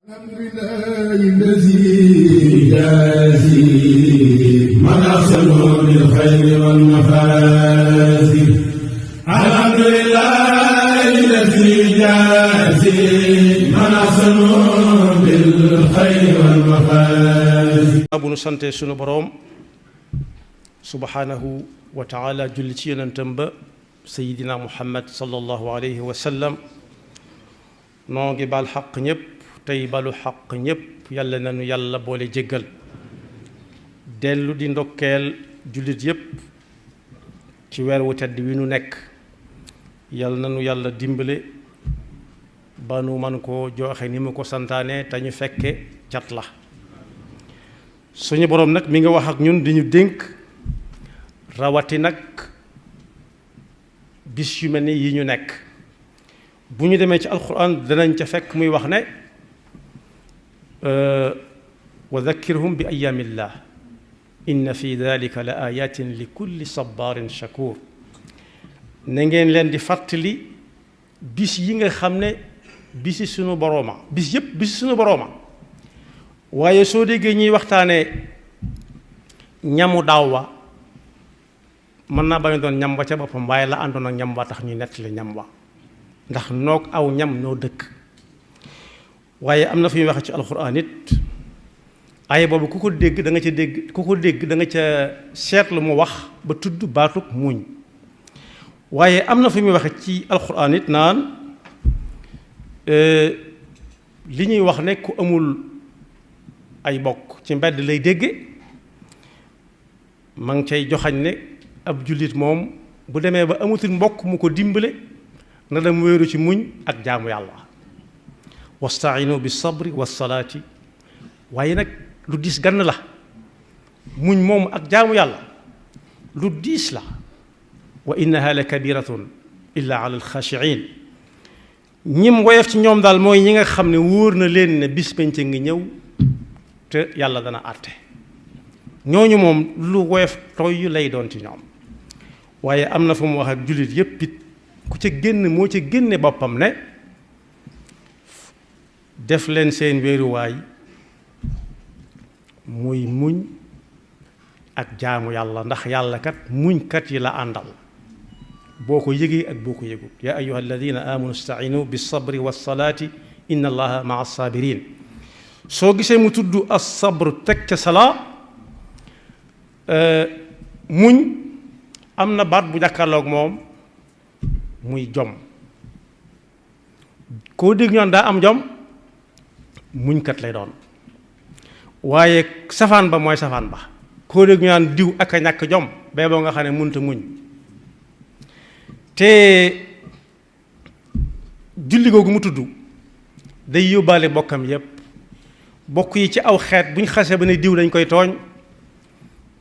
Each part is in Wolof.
الحمد لله الذي جازي من أحسن بالخير والمفازي. الحمد لله الذي جازي من أحسن بالخير والمفازي. bu nu sante sunu boroom subhanahu wa taala julli ci yonentam ba sayidina muhammad sallallahu alayhi wa sallam noo ngi bal xaq ñépp tey balu xaq ñépp yàlla nanu yàlla boole jéggal dellu di ndokkeel jullit yépp ci weer wu tedd wi nu nekk yàlla nanu yàlla dimbale ba nu man koo joxe ni mu ko santaane te ñu fekke cat la suñu boroom nag mi nga wax ak ñun di ñu dénk rawati nag bis yu mel ni yi ñu nekk bu ñu demee ci alquran danañ ca fekk muy wax ne wa dhakkirhum bi ayaamillah inna fi dalika la ayatin li kulli sabarin shakur na ngeen leen di fàttali bis yi nga xam ne bisi suñu borooma bis yépp bisi suñu borooma waaye soo déggee ñuy waxtaanee ñamu daaw wa mën naa bañ doon ñam wa ca boppam waaye la àndoon ak ñam wa tax ñuy nettali ñam wa ndax noog aw ñam noo dëkk waaye am na fu ñuy waxe ci alxuraan it aye boobu ku ko dégg da nga ca dégg ku ko dégg da nga ca seetlu mu wax ba tudd baatug muñ waaye am na fu muy waxe ci alxuraan it naan li ñuy wax ne ku amul ay bokk ci mbedd lay dégge ma ngi cay joxañ ne ab jullit moom bu demee ba amatul mbokk mu ko dimbale na dem wéeru ci muñ ak jaamu yàlla wastainu bi sabri wa salaati waaye nag lu diis gann la muñ moom ak jaamu yàlla lu diis la wa innaha la kabiratun illa ala alxaashiin ñim woyof ci ñoom daal mooy ñi nga xam ne wóor na leen ne bis penc ngi ñëw te yàlla dana àtte ñooñu moom lu woyof tooy yu lay doon ci ñoom waaye am na fu mu wax ak jullit yépp it ku ca génn moo ca génne boppam ne def leen seen wéeruwaay muy muñ ak jaamu yàlla ndax yàlla kat muñkat yi la àndal boo ko yëgee ak boo ko yëgul yaa ayyuha alladina amanu istainu bis sabri was salaati inna allaha maa sabirin soo gisee mu tudd as sabr teg ca salaa muñ am na baat bu jàkkaarloog moom muy jom koo dégg ñoon daa am jom muñkat lay doon waaye safaan ba mooy safaan ba koo dégg ñu naan diw ak a ñàkk jom bee boo nga xam ne mënta muñ te julli googu mu tudd day yóbbaale bokkam yépp bokk yi ci aw xeet bu ñu xasee ba ne diw dañ koy tooñ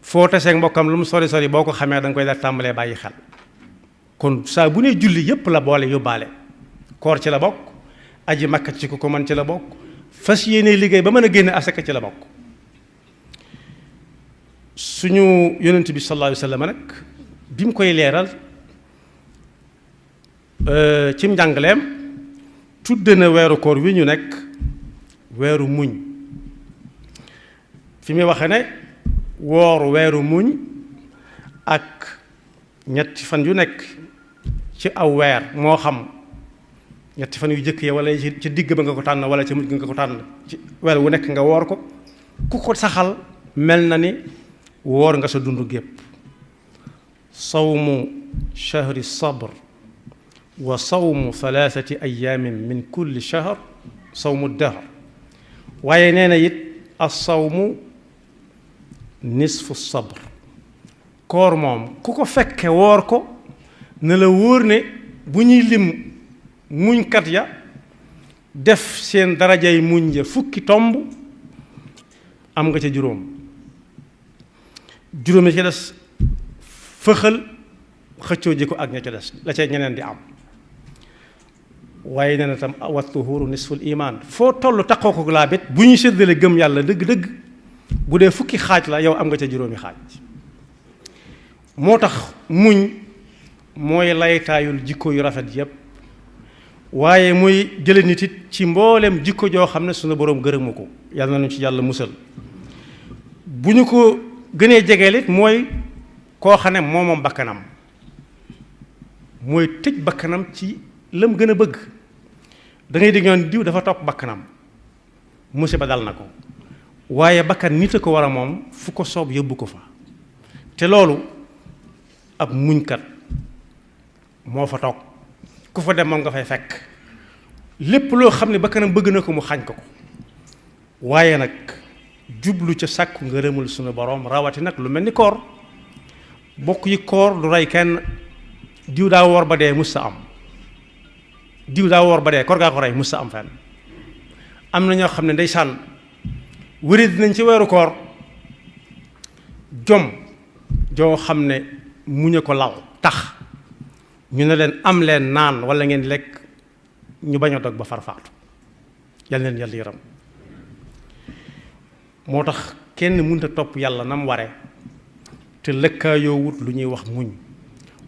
foo taseeg mbokkam lu mu sori sori boo ko xamee da nga koy def tàmbalee bàyyi xel kon saa bu ne julli yépp la boole yóbbaale koor ci la bokk aji makka ci ko man ci la bokk fas yéene liggéey ba mën a génne asaka ci la bokk suñu yonent bi sallallahu alayhi wa sallam nag bi mu koy leeral cim njàngaleem tudde na weeru koor wi ñu nekk weeru muñ fi muy waxe ne woor weeru muñ ak ñetti fan yu nekk ci aw weer moo xam ñetti fan yu jëkk ya wala ci digg ba nga ko tànn wala ci mujj nga ko tànn ci weer wu nekk nga woor ko ku ko saxal mel na ni woor nga sa dund gépp sawmu shahri sabr wa sawmu thalathati ayamin min kulli shahr sawmu dahr waaye nee na it as-sawmu nisfu sabr koor moom ku ko fekke woor ko ne la wóor ne bu ñuy lim muñkat ya def seen darajay muñ ja fukki tomb am nga ca juróom juróomi ca des fëxal xëccoo ji ko ak ña ca des la ca ñeneen di am waaye nee na tam wa tuhuru nisful iman foo toll taxoo ko laabit bu ñuy séddale gëm yàlla dëgg-dëgg bu dee fukki xaaj la yow am nga ca juróomi xaaj moo tax muñ mooy laytaayul jikko yu rafet yépp waaye muy jële nit it ci mboolem jikko joo xam ne sunu boroom gërëmu ko yàlla nañu ci yàlla musal. bu ñu ko gënee jegeel it mooy koo xam ne moom bakkanam mooy tëj bakkanam ci lam gën a bëgg. da ngay dégg ñoon diw dafa topp bakkanam musiba dal na ko waaye bakkan nit a ko war a moom fu ko soob yóbbu ko fa te loolu ab muñkat moo fa toog ku fa dem moom nga fay fekk lépp loo xam ne bakkanam bëgg na ko mu xañ ko ko waaye nag jublu ca sàkku ngërëmul sunu borom rawati nag lu mel ni koor bokk yi koor du rey kenn diw daa woor ba dee musta am diw daa woor ba dee koor gaa ko rey musta am fenn am na ñoo xam ne ndeysaan wëri dinañ ci weeru koor jom joo xam ne muñe ko law tax ñu ne leen am leen naan wala ngeen lekk ñu bañ a dog ba farfaatu yal leen yàlla yaram moo tax kenn mënta topp yàlla na mu ware te lëkkaayoo wut lu ñuy wax muñ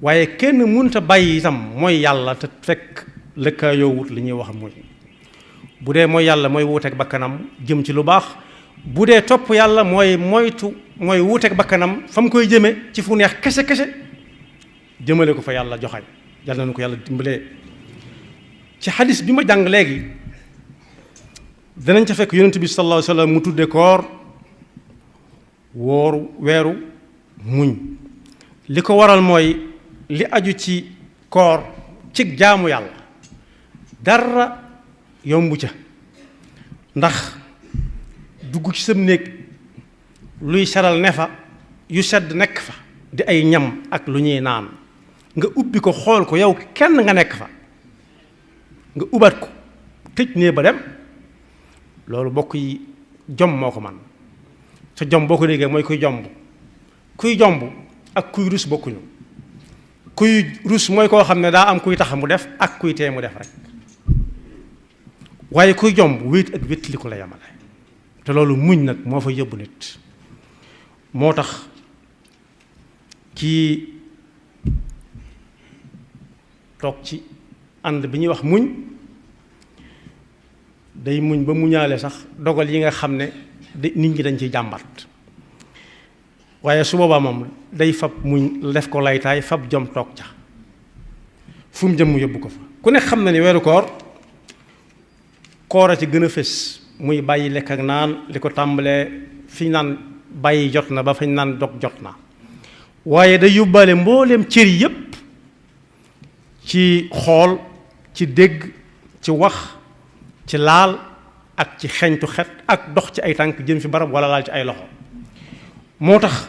waaye kenn mënta bàyyi itam mooy yàlla te fekk lëkkaayoo wut li ñuy wax muñ bu dee mooy yàlla mooy wuuteeg bakkanam jëm ci lu baax bu dee topp yàlla mooy mooy wuuteeg bakkanam fa mu koy jëme ci fu neex kese jëmale ko fa yàlla joxañ yàlla na ko yàlla dimbalee ci xadis bi ma jàng léegi danañ ca fekk yonent bi sallallahu alayhi wa sallam mu tudde koor weeru muñ li ko waral mooy li aju ci koor ci jaamu yàlla dara yombu ca ndax dugg ci sam néeg luy saral ne fa yu sedd nekk fa di ay ñam ak lu ñuy naan nga ubbi ko xool ko yow kenn nga nekk fa nga ubat ko tëj nee ba dem loolu bokk yi jom moo ko man sa jom boo ko déggee mooy kuy jomb ak kuy rus bokkuñu kuy rus mooy koo xam ne daa am kuy tax mu def ak kuy tee mu def rek waaye kuy jomb wéet ak wéet li ko la yamale te loolu muñ nag moo fa yóbbu nit moo tax kii toog ci ànd bi ñuy wax muñ day muñ ba muñaale sax dogal yi nga xam ne nit ñi dañ ciy jàmbat waaye su boobaa moom day fab muñ def ko laytaay fab jom toog ca fu mu jëm mu yóbbu ko fa ku ne xam na ni weeru koor a ci gën a fés muy bàyyi lekk ak naan li ko tàmbalee fi ñu naan bàyyi jot na ba fañ naan dog jot na waaye day yóbbaale mbooleem cër yépp ci xool ci dégg ci wax ci laal ak ci xeñtu xet ak dox ci ay tànk jëm fi barab wala laal ci ay loxo moo tax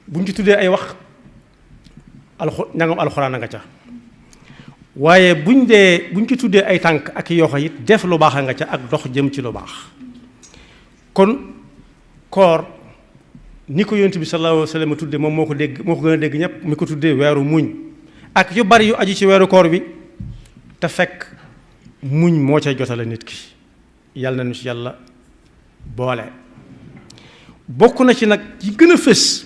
buñ ci tuddee ay wax njàngam alxuraan a nga ca waaye buñ ci tuddee ay tànk ak yoxo it def lu baax a nga ca ak dox jëm ci lu baax kon koor ni ko yonent bi sallallahu alayhi wa sallam tudde moom moo ko gën a dégg ñépp mi ko tuddee weeru muñ ak yu bari yu aju ci weeru koor bi te fekk muñ moo ca jotale nit ki yàlla nañu ci yàlla boole bokk na ci nag yi gën a fés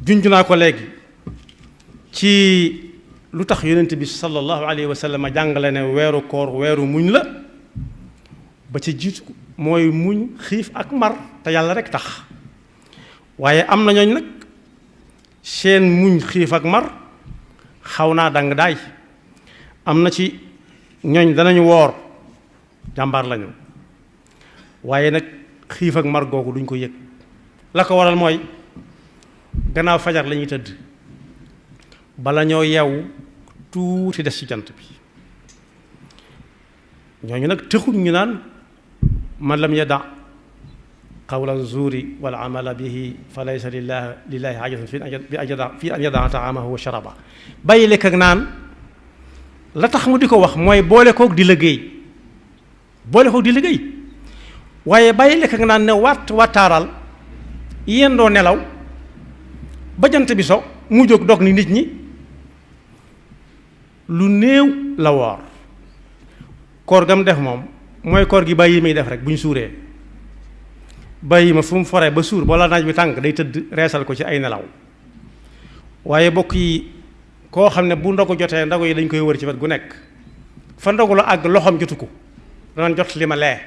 junj naa ko léegi ci lu tax yonent bi sallallahu alayhi wa sallam jàngale ne weeru koor weeru muñ la ba ci jiitu mooy muñ xiif ak mar te yàlla rek tax waaye am na ñooñ nag seen muñ xiif ak mar xaw naa dang daay am na ci ñooñ danañu woor jàmbaar lañu waaye nag xiif ak mar googu duñ ko yëg la ko waral mooy gannaaw fajar la ñuy tëdd bala ñoo yeewu tuuti des ci jant bi ñooñu nag tëxuñ ñu naan man lam yada qawla zuuri wal amala bihi fa laysa lillahi hajatun fi an yadaa taamahu wa sharaba bàyyi lekk ak naan la tax mu di ko wax mooy boole koog di liggéey waaye bàyyi lekk ak naan ne wattaaral yendoo nelaw ba jant bi so mu jóg dog ni nit ñi lu néew la woor koor gam def moom mooy koor gi bàyyi may def rek bu ñu suuree bàyyi ma fu mu foree ba suur bala naaj bi tànk day tëdd reesal ko ci ay nelaw waaye bokk yi koo xam ne bu ndogu jotee ndogu yi dañ koy wër ci wet gu nekk fa ndogu la àgg loxoom jotu ko danaan jot li ma lee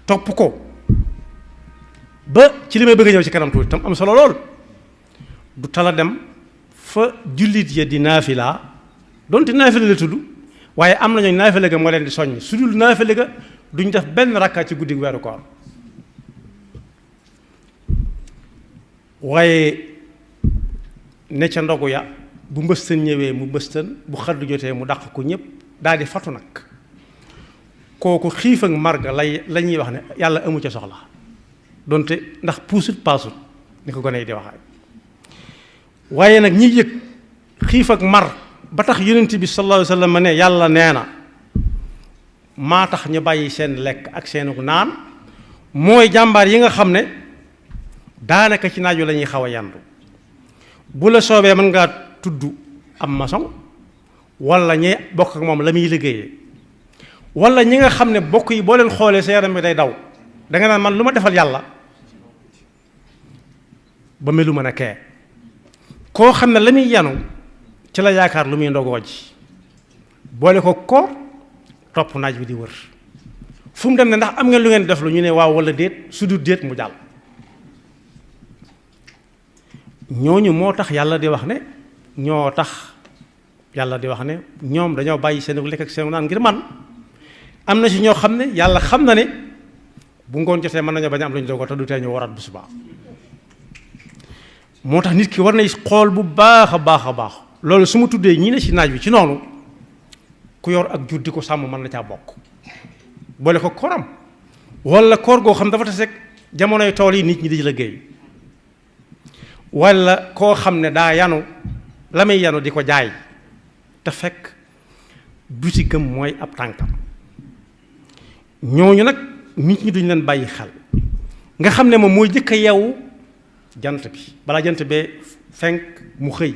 topp ko ba ci li may bëgg a ñëw ci kanam tuuti tam am solo lool du tala dem fa jullit ya di naafila donte naafila la tudd waaye am nañu naafila ga moo leen di soññ su dul naafila ga duñ def benn rakka ci guddi weeru koor waaye ne ca ndogu ya bu mbëstan ñëwee mu mbëstan bu xaddu jotee mu dàq ko ñëpp daal di fatu nag kooku xiif ak marga la ñuy wax ne yàlla amu ca soxla donte ndax puusut paasut ni ko gone yi di waxaay waaye nag ñi yëg xiif ak mar ba tax yonent bi sallallahu alayhi wa sallam ne yàlla nee na maa tax ñu bàyyi seen lekk ak seenu naan mooy jàmbaar yi nga xam ne daanaka ci naaju la ñuy xaw a yandu bu la soobee mën ngaa tudd am maçon wala ñi bokk ak moom la muy liggéeyee wala ñi nga xam ne bokk yi boo leen xoolee sa yaram bi day daw danga naan man lu ma defal yàlla ba melu mën a kee koo xam ne la muy yanu ci la yaakaar lu muy ndogoo ji boole ko koor topp naaj bi di wër fu mu dem ne ndax am ngeen lu ngeen def lu ñu ne waaw wala déet su dul déet mu jàll ñooñu moo tax yàlla di wax ne ñoo tax yàlla di wax ne ñoom dañoo bàyyi seen lekk ak seen naan ngir man am na si ñoo xam ne yàlla xam na ne bu ngoon jotee mën nañoo bañ a am lu ñu dogo te du tee ñu waraat bu subaa moo tax nit ki war nay xool bu baax a baax a baax loolu su ma tuddee ñii ne si naaj bi ci noonu ku yor ak jur di ko sàmm mën na caa bokk boole ko kooram wala koor goo xam dafa taseeg jamonoy tool yi nit ñi di liggéey wala koo xam ne daa yanu la muy yanu di ko jaay te fekk butigam mooy ab tànkam ñooñu nag nit ñi duñ leen bàyyi xel nga xam ne moom mooy jëkk a yeewu jant bi balaa jant bee fenk mu xëy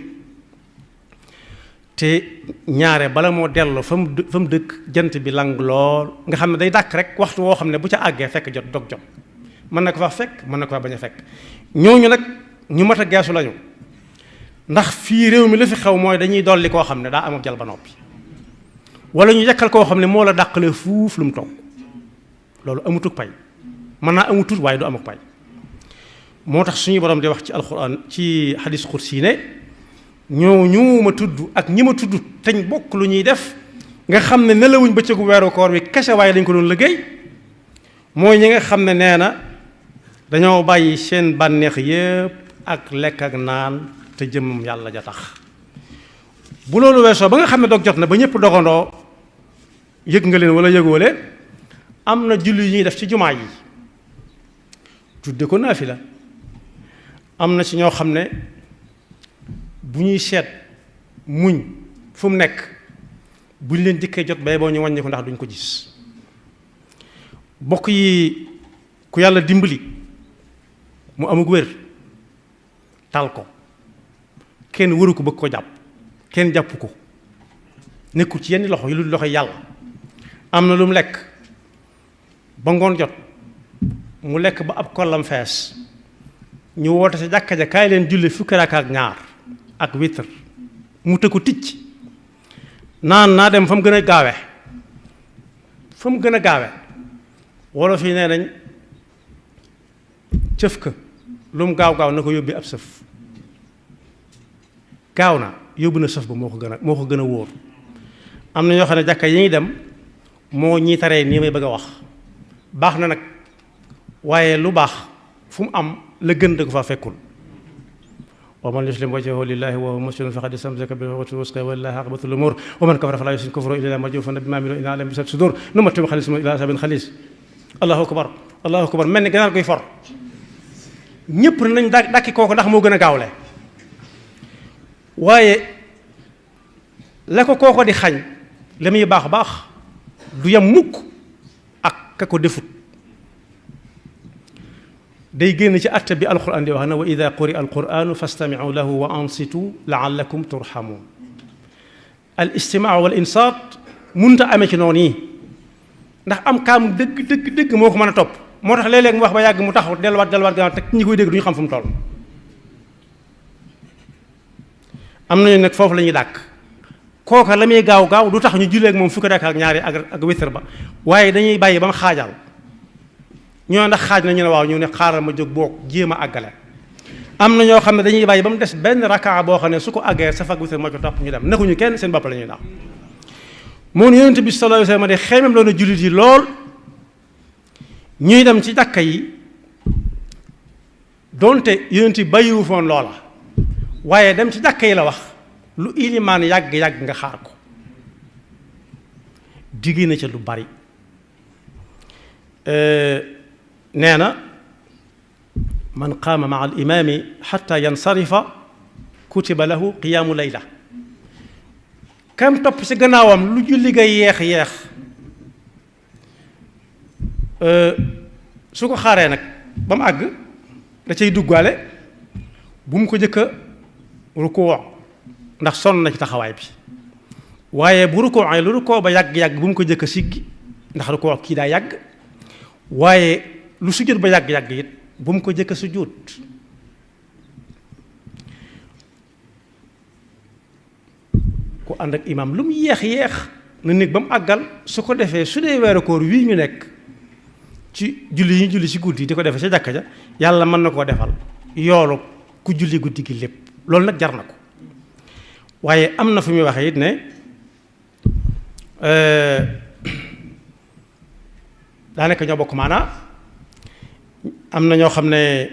te ñaare bala moo dellu fa mu dëkk jant bi lang lool nga xam ne day dàkk rek waxtu woo xam ne bu ca àggee fekk jot dog jot mën na ko fa fekk mën na ko fa bañ a fekk ñooñu nag ñu mat a geesu lañu ndax fii réew mi la fi xew mooy dañuy dolli koo xam ne daa amab jal ba noppi wala ñu yekkal koo xam ne moo la dàqale fuuf lu mu toog loolu amutug pay mën naa amutut waaye du amuk pay moo tax suñu borom di wax ci alxuraan ci xadis xursi ne ñooñu ma tudd ak ñi ma tudd teñ bokk lu ñuy def nga xam ne nelawuñ bëccëgu weeru koor wi kese waaye dañ ko doon liggéey mooy ñi nga xam ne nee na dañoo bàyyi seen bànneex yépp ak lekk ak naan te jëmmam yàlla ja tax bu loolu weesoo ba nga xam ne dog jot na ba ñëpp dogandoo yëg nga leen wala yëgoo leen am na julli yu ñuy def ci jumaa yi tudde ko naafila am na ci ñoo xam ne bu ñuy seet muñ fu mu nekk buñ leen dikkee jot bay boo ñu wàññi ko ndax duñ ko gis bokk yi ku yàlla dimbali mu amug wér tal ko kenn wëru ko bëgg ko jàpp kenn jàpp ko nekkul ci yenn loxo yi lu loxo yàlla am na lu mu lekk ba ngoon jot mu lekk ba ab kollam fees ñu woote sa jàkka ja kaay leen julli fukki rakka ak ñaar ak witr mu tëkku ticc naan naa dem fa mu gën a gaawe fa mu gën a gaawe wolof yi nee nañ cëf ka lu mu gaaw gaaw na ko yóbbi ab sëf gaaw na yóbbu na sëf ba moo ko gën a wóor am na ñoo xam ne jàkka yi ñuy dem moo ñii taree nii may bëgg a wax baax na nag waaye lu baax fu mu am la gën da ko fa fekkul wa man yuslim wajhahu lillahi wa huwa muhsinun faqad istamsaka bil urwatil wuthqa wallahi aqibatul umur wa man kafara fala yuhsin kufruhu illa marji'un bima amilu inna alayhim bisat sudur numatti'uhum khalisum ila asabin khalis allahu akbar mel ni ganaar koy for ñëpp nañ dàkki kooku ndax moo gën a gaawle waaye la ko kooko di xañ la muy baax baax du yam mukk ak ka ko defut day génn ci atte bi alquran di wax na wa ida quri alquranu fastamiu lahu wa ansitu laallakum turhamun al istimaa wal insaat munta amee ci noonu yi ndax am kaam dëgg moo ko mën a topp moo tax léeg-léeg mu wax ba yàgg mu taxaw delluwaat gannaaw te ñi koy dégg du ñu xam fu mu toll am nañu nag foofu la ñuy dàkk kooka la muy gaaw gaaw du tax ñu jullee ak moom fukki rakka ak ñaari ak witr ba waaye dañuy bàyyi ba mu xaajal ñoo ndax xaaj na ñu ne waaw ñu ne xaaral ma jóg boog jéem a àggale am na ñoo xam ne dañuy bàyyi ba mu des benn rakka boo xam ne su ko àggee saf ak witr moo ci topp ñu dem nekkuñu kenn seen bopp la ñuy nax moom yonent bi sallallahu alayhi wa sallam de xeemam loolu jullit yi lool ñuy dem ci jàkka yi donte yonent bi bàyyiwu foon loola waaye dem ci jàkka yi la wax lu ilimaan yàgg-yàgg nga xaar ko digg na ca lu bari nee na man qaama maa al imaami xatta yansarifa kutiba lahu qiyaamu layla kam topp ci gannaawam lu julli ga yeex su ko xaaree nag ba mu àgg da cay duggaale bu mu ko jëkka rukkoo ndax sonn na ci taxawaay bi waaye bu rukkoo ay lu rukkoo ba yàgg-yàgg bu mu ko jëkka siggi ndax rukkoo kii daa yàgg waaye lu sujjóot ba yàgg-yàgg it bu mu ko jëkka sujjóot ku ànd ak imaam lu mu yeex na nekk ba mu àggal su ko defee su dee weeru koor wii ñu nekk ci julli yi ñu julli ci guddi di ko defee ca jàkka ja yàlla mën na koo defal yoolu ku julli guddi gi lépp loolu nag jar na ko waaye am na fu muy waxee it ne daanaka ñoo bokk maanaa am na ñoo xam ne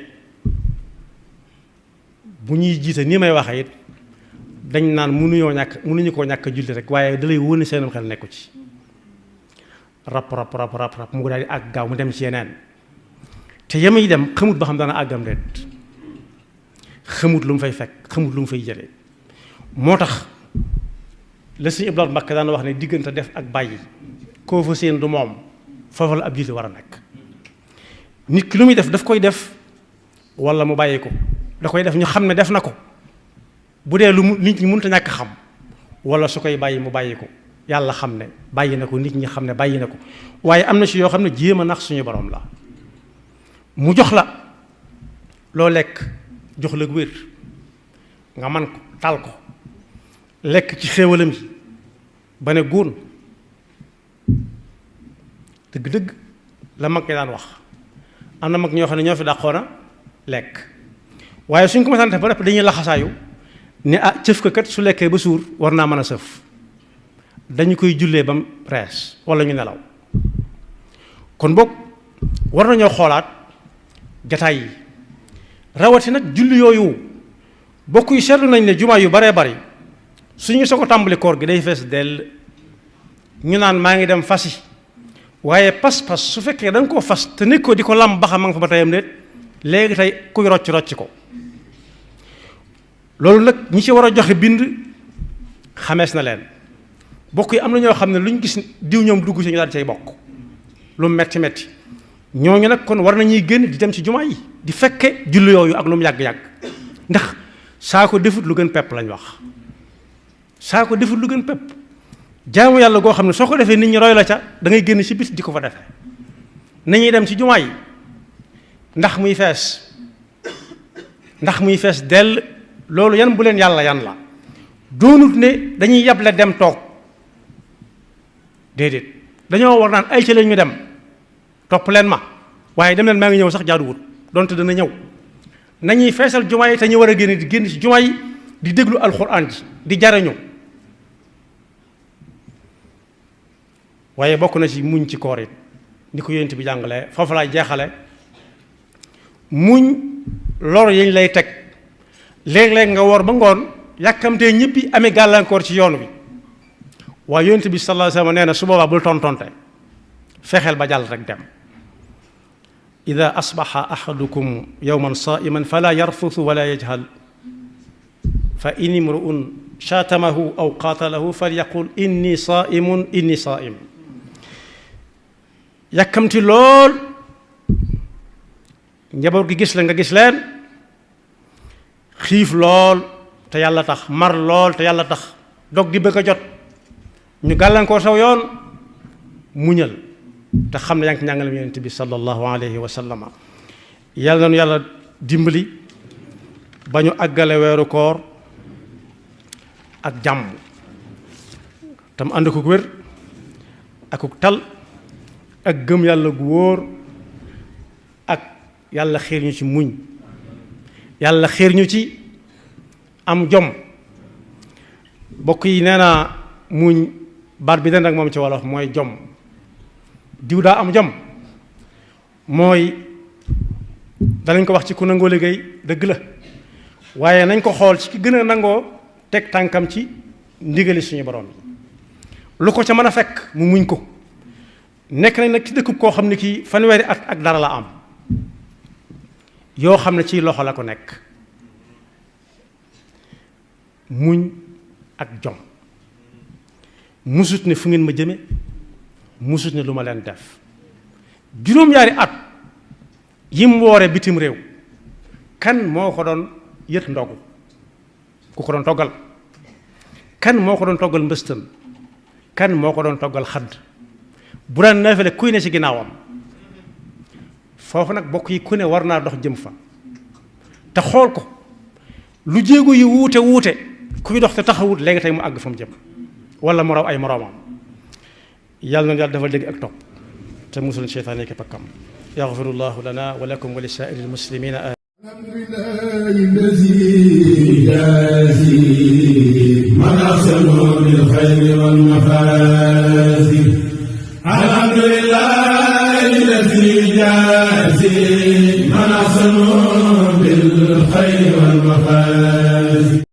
bu ñuy jiite nii may waxee it dañ naan mënuñu koo ñàkk julli rek waaye dalay wóone seenam xel nekku ci rap mu ko daal di àgg gaaw mu dem ci yeneen te yamuy dem xamut ba xam dana àggam deet xamut lu mu fay fekk xamut lu mu fay jëlee moo tax la Sëñ Ibrahima Mbakke daan wax ne diggante def ak bàyyi koo fa seen du moom foofu la ab julli war a nekk nit ki lu muy daf koy def wala mu bàyyi ko da koy def ñu xam ne def na ko bu dee lu mu nit ñi mënut a ñàkk xam wala su koy bàyyi mu bàyyi ko yàlla xam ne bàyyi na ko nit ñi xam ne bàyyi na ko waaye am na ci yoo xam ne jéem a nax suñu borom la mu jox la loo lekk jox la wér nga man ko tal ko lekk ci xéewalam yi ba ne góon dëgg-dëgg la mag ñi daan wax am na mag ñoo xam ne ñoo fi dàqoona lekk waaye suñ ko ma sante ba rek dañuy laxasaayu ne ah cëf ko kat su lekkee ba suur war naa mën a sëf dañu koy jullee ba mu rees wala ñu nelaw kon boog war nañoo xoolaat jataay yi rawati nag julli yooyu bokk yi seetlu nañ ne jumaa yu baree bari suñu soo ko tàmbali koor gi day fees dell ñu naan maa ngi dem fasi waaye pas-pas su fekkee da nga koo fas te nekk ko di ko lam baxa ma nga fa ba teyam déet léegi tey kuy rocc ko loolu nag ñi ci war a joxe bind xamees na leen bokk yi am na ñoo xam ne lu ñu gis diw ñoom dugg ci ñu daal di cay bokk lu metti ñooñu nag kon war nañuy génn di dem ci jumaa yi di fekke julli yooyu ak lu mu yàgg-yàgg ndax saa ko defut lu gën pepp lañ wax saa ko defut lu gën pepp jaamu yàlla goo xam ne soo ko defee nit ñi roy la ca da ngay génn ci bis di ko fa defee nañuy dem ci jumaa yi ndax muy fees dell loolu yan bu leen yàlla yan la doonut ne dañuy yable dem toog déedéet dañoo war naan ay ca leen ñu dem topp leen ma waaye dem leen maa ngi ñëw sax jaaduwut donte dana ñëw nañuy feesal jumaa yi te ñu war a génn di génn ci jumaa yi di déglu alxuraan ji di jariñu waaye bokk na ci muñ ci koor it ni ko yonent bi jàngale foofu laay jeexale muñ lor yañ lay teg léeg-léeg nga woor ba ngoon yàkkamtee ñëppi amee gàllankoor ci yoon wi waaye yonent bi sallallahu alayhi wa sallam nee na su boobaa bul tontonte fexeel ba jàll rek dem ida asbaxa ahadukum yowman saiman fala yarfusu wala yajhal fa in imruun shaatamahu aw qaatalahu falyaqul inni saaimun inni saaim yàkkamti lool njaboot gi gis la nga gis leen xiif lool te yàlla tax mar lool te yàlla tax dog di bëgg a jot ñu gàllankoor saw yoon muñal te xam ne yaa ngi ci njàngalem yonent bi sallallahu alayhi wa sallama yàlla nañu yàlla dimbali ba ñu àggale weeru koor ak jàmm tam ànd ko wér akuk tal ak gëm yàlla gu wóor ak yàlla xiir ñu ci muñ yàlla xiir ñu ci am jom bokk yi nee naa muñ baat bi den ak moom ci wolof mooy jom diw daa am jom mooy danañ ko wax ci ku nangoo liggéey dëgg la waaye nañ ko xool ci ki gën a nangoo teg tànkam ci ndigali suñu borom lu ko ca mën a fekk mu muñ ko nekk nañ nag ci dëkk koo xam ne kii fanweeri at ak dara la am yoo xam ne ci loxo la ko nekk muñ ak jom musut ne fu ngeen ma jëme musut ne lu ma leen def juróom-ñaari at yim woore bitim réew kan moo ko doon yët ndogu ku ko doon toggal kan moo ko doon toggal mbëstam kan moo ko doon toggal xadd bu daan naafale kuy ne ci ginnaawam foofu nag bokk yi ku ne war naa dox jëm fa te xool ko lu jéego yi wuute wuute kuy dox te taxawut léegi tey mu àgg fa mu jëm wala mu raw ay moroomam yàlla na yàlla dafa dégg ak topp te musul seytaane ki pakkam yaxfirullahu lana wa lakum wa li saa'iril muslimina alhamdulillahi allazi jaazi man ahsanu bil xayri wal mafazi alhamdulillahi allazi jaazi man ahsanu bil xayri wal mafazi